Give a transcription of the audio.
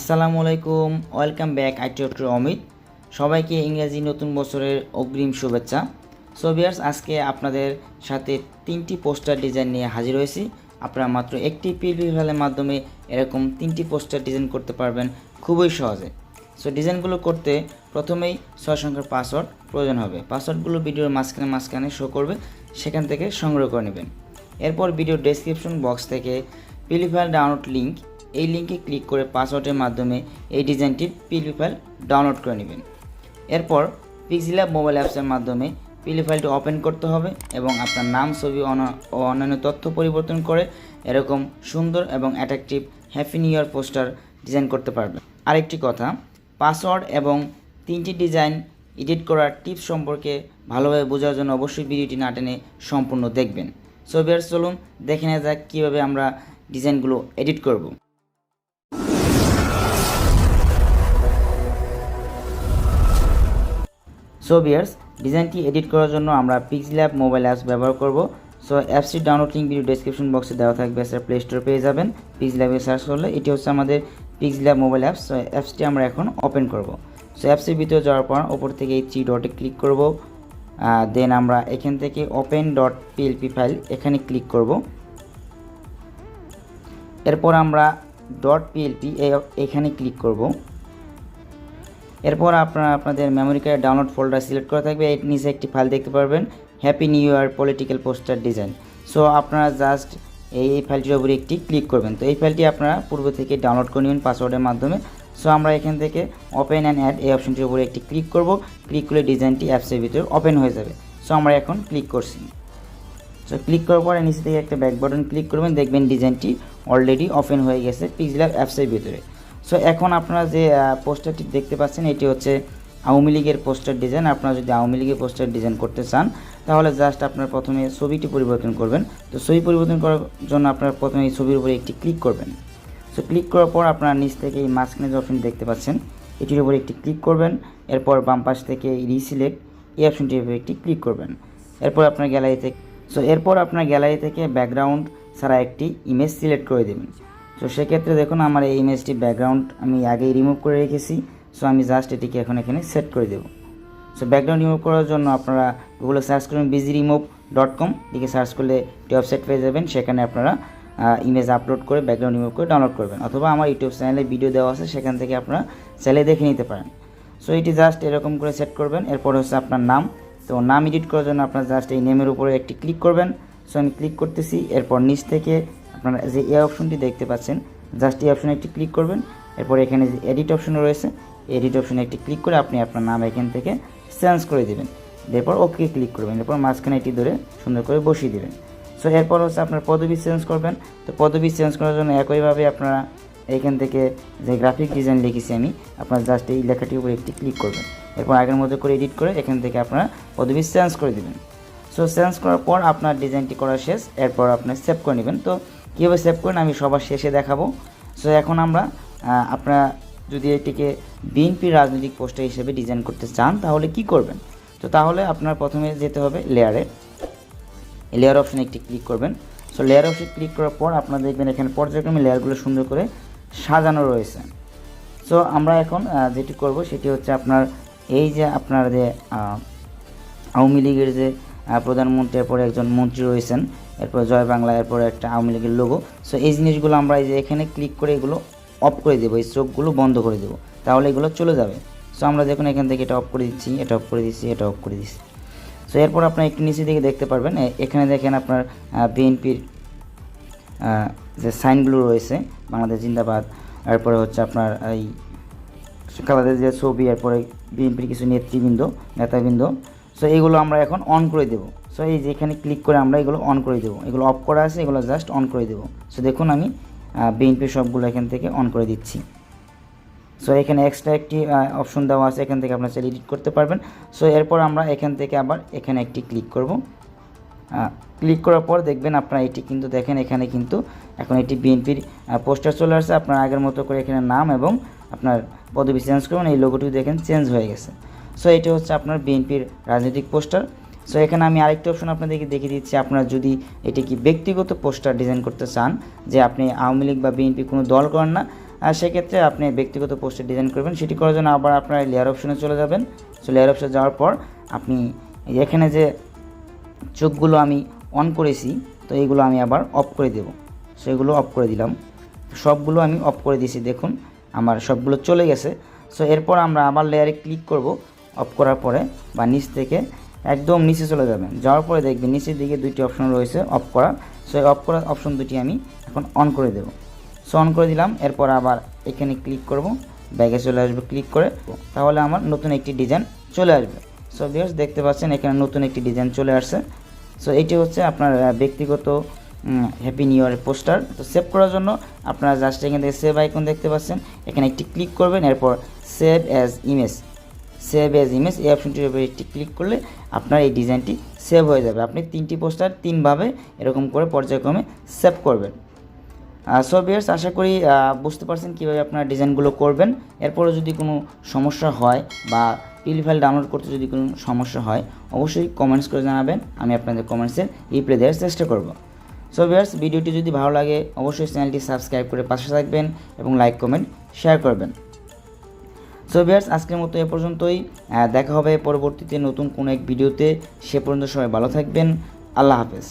আসসালামু আলাইকুম, welcome back. I doctor Amit. সবাইকে ইংরেজি নতুন বছরের অগ্রিম শুভেচ্ছা। সো ভিউয়ার্স, আজকে আপনাদের সাথে 3টি পোস্টার ডিজাইন নিয়ে হাজির হয়েছি। আপনারা মাত্র একটি পিএলপি ফাইলের মাধ্যমে এরকম 3টি পোস্টার ডিজাইন করতে পারবেন খুবই সহজে। সো ডিজাইনগুলো করতে প্রথমেই 6 সংখ্যার পাসওয়ার্ড প্রয়োজন হবে। পাসওয়ার্ডগুলো ভিডিওর মাঝখানে শো করবে, সেখান থেকে সংগ্রহ করে নেবেন। এরপর ভিডিও ডেসক্রিপশন বক্স থেকে পিএলপি ফাইল ডাউনলোড লিঙ্ক, এই লিঙ্কে ক্লিক করে পাসওয়ার্ডের মাধ্যমে এই ডিজাইনটির পিএলপি ফাইল ডাউনলোড করে নেবেন। এরপর পিক্সেলল্যাব মোবাইল অ্যাপসের মাধ্যমে পিএলপি ফাইলটি ওপেন করতে হবে এবং আপনার নাম, ছবি ও অন্যান্য তথ্য পরিবর্তন করে এরকম সুন্দর এবং attractive happy new year poster design করতে পারবেন। আরেকটি কথা, পাসওয়ার্ড এবং 3টি ডিজাইন এডিট করার টিপস সম্পর্কে ভালোভাবে বোঝার জন্য অবশ্যই ভিডিওটি না টেনে সম্পূর্ণ দেখবেন। সো ভিউয়ার্স, চলুন দেখে নেওয়া যাক কীভাবে আমরা ডিজাইনগুলো এডিট করব। সো ভিউয়ার্স, ডিজাইনটি এডিট করার জন্য আমরা পিক্সেলল্যাব মোবাইল অ্যাপস ব্যবহার করব। সো অ্যাপসটির ডাউনলোড লিঙ্ক ভিডিও ডেসক্রিপশন বক্সে দেওয়া থাকবে, স্যার প্লে স্টোরে পেয়ে যাবেন। পিক্সেলল্যাবে সার্চ করলে এটি হচ্ছে আমাদের পিক্সেলল্যাব মোবাইল অ্যাপস। সো অ্যাপসটি আমরা এখন ওপেন করব। সো অ্যাপসের ভিতরে যাওয়ার পর ওপর থেকে এই 3 ডটে ক্লিক করব। দেন আমরা এখান থেকে ওপেন ডট পিএলপি ফাইল এখানে ক্লিক করব। এরপর আমরা ডট পিএলপি এখানে ক্লিক করব। এরপর আপনাদের মেমোরি কার্ডে ডাউনলোড ফোল্ডার সিলেক্ট করা থাকবে। এর নিচে একটি ফাইল দেখতে পারবেন, happy new year political poster design. So আপনারা জাস্ট এই ফাইলটির উপরে একটি ক্লিক করবেন। তো এই ফাইলটি আপনারা পূর্ব থেকে ডাউনলোড করে নেবেন পাসওয়ার্ডের মাধ্যমে। সো আমরা এখান থেকে ওপেন অ্যান্ড অ্যাড এই অপশনটির উপরে একটি ক্লিক করব। ক্লিক করলে ডিজাইনটি অ্যাপসের ভিতরে ওপেন হয়ে যাবে। সো আমরা এখন ক্লিক করছি। সো ক্লিক করার পরে নিচে থেকে একটা ব্যাক বাটন ক্লিক করবেন, দেখবেন ডিজাইনটি অলরেডি ওপেন হয়ে গেছে পিক্সেলল্যাব অ্যাপসের ভিতরে। সো এখন আপনারা যে পোস্টারটি দেখতে পাচ্ছেন এটি হচ্ছে আওয়ামী লীগের পোস্টার ডিজাইন। আপনারা যদি আওয়ামী লীগের পোস্টার ডিজাইন করতে চান তাহলে জাস্ট আপনার প্রথমে ছবিটি পরিবর্তন করবেন। তো ছবি পরিবর্তন করার জন্য আপনারা প্রথমে এই ছবির উপরে একটি ক্লিক করবেন। সো ক্লিক করার পর আপনারা নিচ থেকে এই মাঝখানে যে অপশন দেখতে পাচ্ছেন এটির উপরে একটি ক্লিক করবেন। এরপর বাম পাশ থেকে রিসিলেক্ট এই অপশনটির উপরে একটি ক্লিক করবেন। এরপর আপনার গ্যালারি থেকে ব্যাকগ্রাউন্ড ছাড়া একটি ইমেজ সিলেক্ট করে দেবেন। তো সেক্ষেত্রে দেখুন আমার এই ইমেজটি ব্যাকগ্রাউন্ড আমি আগেই রিমুভ করে রেখেছি। সো আমি জাস্ট এটিকে এখন এখানে সেট করে দেব। সো ব্যাকগ্রাউন্ড রিমুভ করার জন্য আপনারা গুগলে সার্চ করবেন bizremove.com, দিকে সার্চ করলে একটি ওয়েবসাইট পেয়ে যাবেন। সেখানে আপনারা ইমেজ আপলোড করে ব্যাকগ্রাউন্ড রিমুভ করে ডাউনলোড করবেন, অথবা আমার ইউটিউব চ্যানেলে ভিডিও দেওয়া আছে, সেখান থেকে আপনারা চাইলে দেখে নিতে পারেন। সো এটি জাস্ট এরকম করে সেট করবেন। এরপর হচ্ছে আপনার নাম। তো নাম এডিট করার জন্য আপনারা জাস্ট এই নেমের উপরে একটি ক্লিক করবেন। সো আমি ক্লিক করতেছি। এরপর নিচ থেকে আপনারা যে এই অপশনটি দেখতে পাচ্ছেন জাস্ট এই অপশনে একটি ক্লিক করবেন। এরপর এখানে যে এডিট অপশন রয়েছে এডিট অপশনে একটি ক্লিক করে আপনি আপনার নাম এখান থেকে চেঞ্জ করে দেবেন। এরপর ওকে ক্লিক করবেন। এরপর মাঝখানে এটি ধরে সুন্দর করে বসিয়ে দেবেন। সো এরপর হচ্ছে আপনার পদবি চেঞ্জ করবেন। তো পদবি চেঞ্জ করার জন্য একইভাবে আপনারা এইখান থেকে যে গ্রাফিক ডিজাইন লিখেছি আমি, আপনার জাস্ট এই লেখাটির উপরে একটি ক্লিক করবেন। এরপর আগের মতো করে এডিট করে এখান থেকে আপনারা পদবি চেঞ্জ করে দেবেন। সো চেঞ্জ করার পর আপনার ডিজাইনটি করা শেষ। এরপর আপনার সেভ করে নেবেন। তো কীভাবে সেভ করেন আমি সবার শেষে দেখাবো। সো এখন আমরা আপনারা যদি এটিকে বিএনপি রাজনৈতিক পোস্টার হিসেবে ডিজাইন করতে চান তাহলে কি করবেন? তো তাহলে আপনার প্রথমে যেতে হবে লেয়ার অপশানে একটি ক্লিক করবেন। সো লেয়ার অপশানে ক্লিক করার পর আপনারা দেখবেন এখানে পর্যায়ক্রমে লেয়ারগুলো সুন্দর করে সাজানো রয়েছে। সো আমরা এখন যেটি করব সেটি হচ্ছে আপনার এই যে আপনার যে আওয়ামী লীগের যে প্রধানমন্ত্রী, এরপরে একজন মন্ত্রী রয়েছেন, এরপর জয় বাংলা, এরপরে একটা আওয়ামী লীগের লোগো। সো এই জিনিসগুলো আমরা এই যে এখানে ক্লিক করে এগুলো অফ করে দেবো, এই চোখগুলো বন্ধ করে দেবো, তাহলে এগুলো চলে যাবে। সো আমরা দেখুন এখান থেকে এটা অফ করে দিচ্ছি, এটা অফ করে দিচ্ছি, এটা অফ করে দিচ্ছি। সো এরপর আপনার একটু নিচে দিকে দেখতে পারবেন এখানে দেখেন আপনার বিএনপির যে সাইনগুলো রয়েছে, বাংলাদেশ জিন্দাবাদ, এরপরে হচ্ছে আপনার এই কালাদের যে ছবি, এরপরে বিএনপির কিছু নেতাবৃন্দ। সো এইগুলো আমরা এখন অন করে দেবো। সো এই যে এখানে ক্লিক করে আমরা এগুলো অন করে দেবো। এগুলো অফ করা আছে, এগুলো জাস্ট অন করে দেবো। সো দেখুন আমি বিএনপির সবগুলো এখান থেকে অন করে দিচ্ছি। সো এখানে এক্সট্রা একটি অপশন দেওয়া আছে, এখান থেকে আপনারা চাইলে এডিট করতে পারবেন। সো এরপর আমরা এখান থেকে আবার এখানে একটি ক্লিক করব। ক্লিক করার পর দেখবেন আপনারা এটি কিন্তু দেখেন এখানে কিন্তু এখন এটি বিএনপির পোস্টার চলে আসছে। আপনার আগের মতো করে এখানে নাম এবং আপনার পদবি চেঞ্জ করবেন, এই লোগোটি দেখেন চেঞ্জ হয়ে গেছে। সো এটি হচ্ছে আপনার বিএনপির রাজনৈতিক পোস্টার। সো এখানে আমি আরেকটি অপশন আপনাদেরকে দেখিয়ে দিচ্ছি। আপনারা যদি এটি কি ব্যক্তিগত পোস্টার ডিজাইন করতে চান, যে আপনি আওয়ামী লীগ বা বিএনপি কোনো দল করেন না, আর সেক্ষেত্রে আপনি ব্যক্তিগত পোস্টার ডিজাইন করবেন। সেটি করার জন্য আবার আপনার লেয়ার অপশনে চলে যাবেন। সো লেয়ার অপশনে যাওয়ার পর আপনি এখানে যে চোখগুলো আমি অন করেছি, তো এইগুলো আমি আবার অফ করে দেব। সেগুলো অফ করে দিলাম, সবগুলো আমি অফ করে দিয়েছি। দেখুন আমার সবগুলো চলে গেছে। সো এরপর আমরা আবার লেয়ারে ক্লিক করব। অফ করার পরে বা নিচ থেকে একদম নিচে চলে যাবেন, যাওয়ার পরে দেখবেন নিচের দিকে দুইটি অপশন রয়েছে অফ করা। সো এই অফ করা অপশন দুটি আমি এখন অন করে দেব। সো অন করে দিলাম। এরপর আবার এখানে ক্লিক করব, ব্যাগে চলে আসবে, ক্লিক করে তাহলে আমার নতুন একটি ডিজাইন চলে আসবে। সো ভিউয়ার্স দেখতে পাচ্ছেন এখানে নতুন একটি ডিজাইন চলে আসছে। সো এটি হচ্ছে আপনার ব্যক্তিগত হ্যাপি নিউ ইয়ারের পোস্টার। তো সেভ করার জন্য আপনারা জাস্ট এখান থেকে সেভ আইকন দেখতে পাচ্ছেন, এখানে একটি ক্লিক করবেন। এরপর সেভ অ্যাজ ইমেজ এই অপশনটির উপরে একটি ক্লিক করলে আপনার এই ডিজাইনটি সেভ হয়ে যাবে। আপনি 3টি পোস্টার 3ভাবে এরকম করে পর্যায়ক্রমে সেভ করবেন। সো ভিউয়ার্স আশা করি বুঝতে পারছেন কীভাবে আপনারা ডিজাইনগুলো করবেন। এরপরে যদি কোনো সমস্যা হয় বা পিএল ফাইল ডাউনলোড করতে যদি কোনো সমস্যা হয় অবশ্যই কমেন্টস করে জানাবেন, আমি আপনাদের কমেন্টসের রিপ্লাই দেওয়ার চেষ্টা করব। সো ভিউয়ার্স ভিডিওটি যদি ভালো লাগে অবশ্যই চ্যানেলটি সাবস্ক্রাইব করে পাশে থাকবেন এবং লাইক কমেন্ট শেয়ার করবেন। সো ভিউয়ার্স আজকের মতো এ পর্যন্তই, দেখা হবে পরবর্তীতে নতুন কোনো এক ভিডিওতে। সে পর্যন্ত সবাই ভালো থাকবেন। আল্লাহ হাফেজ।